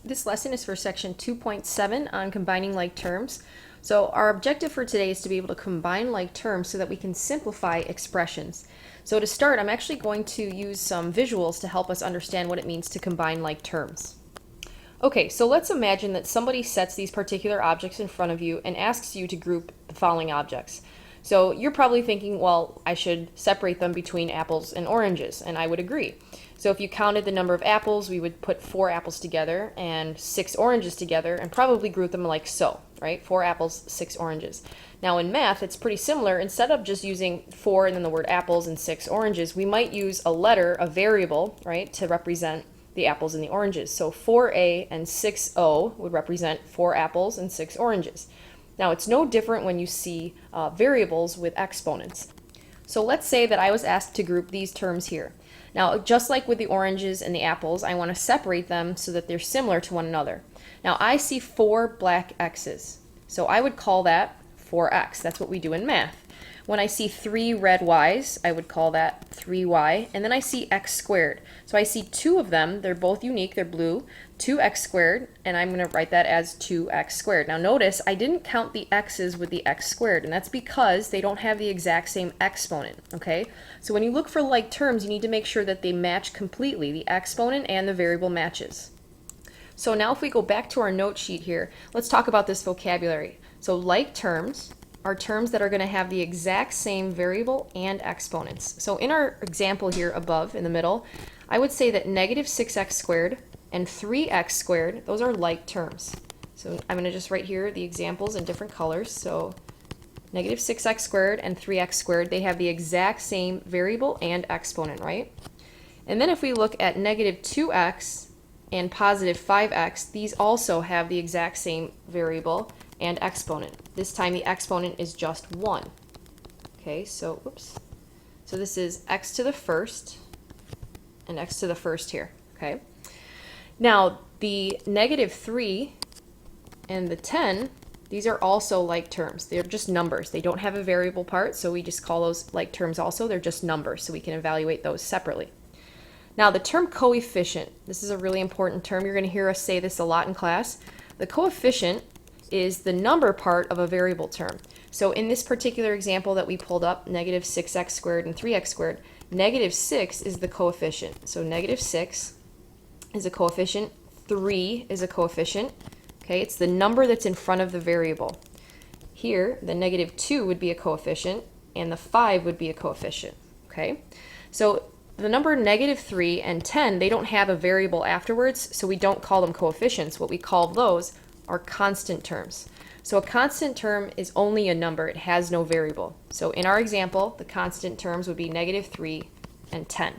This lesson is for section 2.7 on combining like terms. So our objective for today is to be able to combine like terms so that we can simplify expressions. So to start, I'm actually going to use some visuals to help us understand what it means to combine like terms. Okay, so let's imagine that somebody sets these particular objects in front of you and asks you to group the following objects. So you're probably thinking, well, I should separate them between apples and oranges, and I would agree. So if you counted the number of apples, we would put 4 apples together and 6 oranges together and probably group them like so, right? 4 apples, 6 oranges. Now in math, it's pretty similar. Instead of just using 4 and then the word apples and 6 oranges, we might use a letter, a variable, right, to represent the apples and the oranges. So 4a and 6o would represent 4 apples and 6 oranges. Now it's no different when you see variables with exponents. So let's say that I was asked to group these terms here. Now, just like with the oranges and the apples, I want to separate them so that they're similar to one another. Now, I see 4 black X's, so I would call that 4X. That's what we do in math. When I see 3 red Y's, I would call that 3Y, and then I see X squared. So I see 2 of them, they're both unique, they're blue, 2X squared, and I'm going to write that as 2X squared. Now notice, I didn't count the X's with the X squared, and that's because they don't have the exact same exponent, okay? So when you look for like terms, you need to make sure that they match completely, the exponent and the variable matches. So now if we go back to our note sheet here, let's talk about this vocabulary. So like terms are terms that are going to have the exact same variable and exponents. So in our example here above in the middle, I would say that negative 6x squared and 3x squared, those are like terms. So I'm going to just write here the examples in different colors. So negative 6x squared and 3x squared, they have the exact same variable and exponent, right? And then if we look at negative 2x and positive 5x, these also have the exact same variable and exponent. This time the exponent is just 1. Okay, so oops. So this is x to the first and x to the first here, okay? Now, the negative 3 and the 10, these are also like terms. They're just numbers. They don't have a variable part, so we just call those like terms also. They're just numbers, so we can evaluate those separately. Now, the term coefficient, this is a really important term. You're going to hear us say this a lot in class. The coefficient is the number part of a variable term. So in this particular example that we pulled up, negative 6x squared and 3x squared, negative 6 is the coefficient. So negative 6 is a coefficient, 3 is a coefficient. Okay, it's the number that's in front of the variable. Here, the negative 2 would be a coefficient, and the 5 would be a coefficient. Okay, so the number negative 3 and 10, they don't have a variable afterwards, so we don't call them coefficients. What we call those are constant terms. So a constant term is only a number. It has no variable. So in our example, the constant terms would be negative 3 and 10.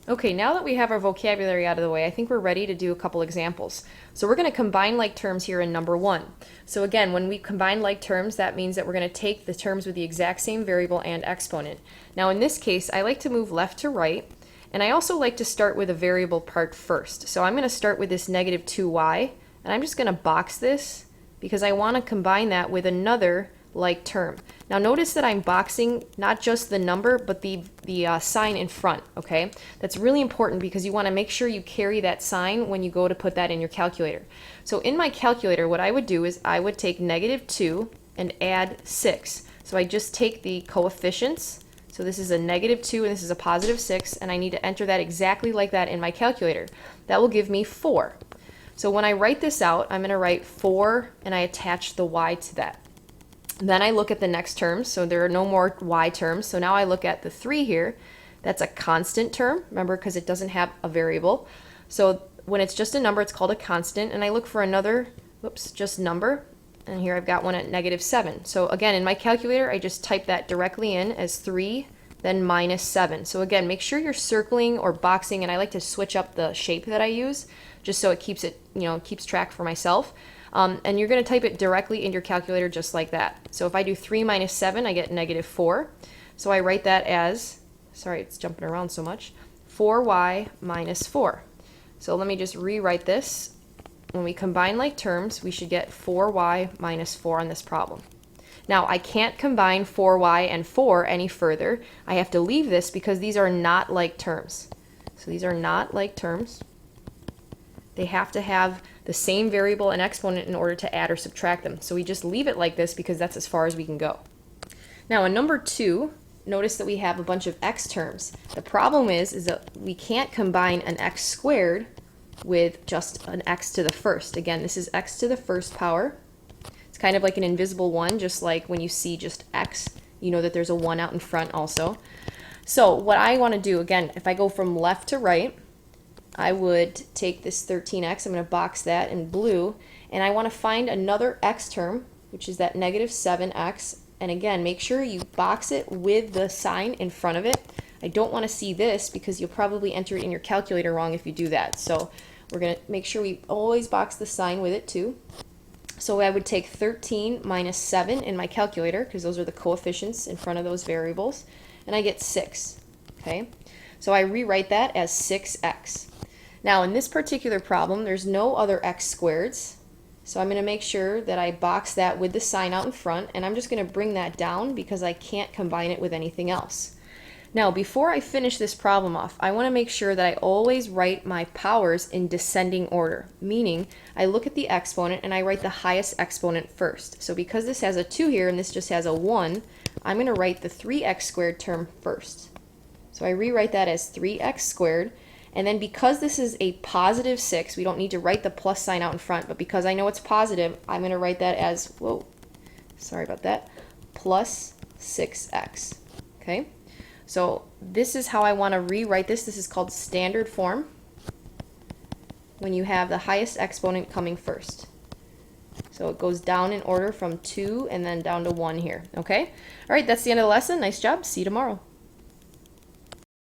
Okay, now that we have our vocabulary out of the way, I think we're ready to do a couple examples. So we're going to combine like terms here in number 1. So again, when we combine like terms, that means that we're going to take the terms with the exact same variable and exponent. Now in this case, I like to move left to right, and I also like to start with a variable part first. So I'm going to start with this negative 2y, and I'm just going to box this because I want to combine that with another like term. Now notice that I'm boxing not just the number, but the sign in front, okay? That's really important because you want to make sure you carry that sign when you go to put that in your calculator. So in my calculator, what I would do is I would take negative 2 and add 6. So I just take the coefficients. So this is a negative 2 and this is a positive 6, and I need to enter that exactly like that in my calculator. That will give me 4. So when I write this out, I'm going to write 4 and I attach the y to that. Then I look at the next terms, so there are no more y terms. So now I look at the 3 here. That's a constant term, remember, because it doesn't have a variable. So when it's just a number, it's called a constant. And I look for another, just number. And here I've got one at negative 7. So again, in my calculator, I just type that directly in as 3, then minus 7. So again, make sure you're circling or boxing, and I like to switch up the shape that I use just so it keeps it, keeps track for myself. And you're going to type it directly in your calculator just like that. So if I do 3 minus 7, I get negative 4. So I write that as, sorry, it's jumping around so much, 4y minus 4. So let me just rewrite this. When we combine like terms, we should get 4y minus 4 on this problem. Now, I can't combine 4y and 4 any further. I have to leave this because these are not like terms. So these are not like terms. They have to have the same variable and exponent in order to add or subtract them. So we just leave it like this because that's as far as we can go. Now in number 2, notice that we have a bunch of x terms. The problem is that we can't combine an x squared with just an x to the first. Again, this is x to the first power. It's kind of like an invisible 1, just like when you see just x, you know that there's a 1 out in front also. So what I want to do, again, if I go from left to right, I would take this 13x, I'm going to box that in blue, and I want to find another x term, which is that negative 7x. And again, make sure you box it with the sign in front of it. I don't want to see this because you'll probably enter it in your calculator wrong if you do that. So we're going to make sure we always box the sign with it too. So I would take 13 minus 7 in my calculator because those are the coefficients in front of those variables, and I get 6. Okay, so I rewrite that as 6x. Now in this particular problem, there's no other x squareds, so I'm going to make sure that I box that with the sign out in front, and I'm just going to bring that down because I can't combine it with anything else. Now before I finish this problem off, I want to make sure that I always write my powers in descending order, meaning I look at the exponent and I write the highest exponent first. So because this has a 2 here and this just has a 1, I'm going to write the 3x squared term first. So I rewrite that as 3x squared. And then because this is a positive 6, we don't need to write the plus sign out in front, but because I know it's positive, I'm going to write that as, whoa, sorry about that, plus 6x. Okay, so this is how I want to rewrite this. This is called standard form when you have the highest exponent coming first. So it goes down in order from 2 and then down to 1 here. Okay, all right, that's the end of the lesson. Nice job. See you tomorrow.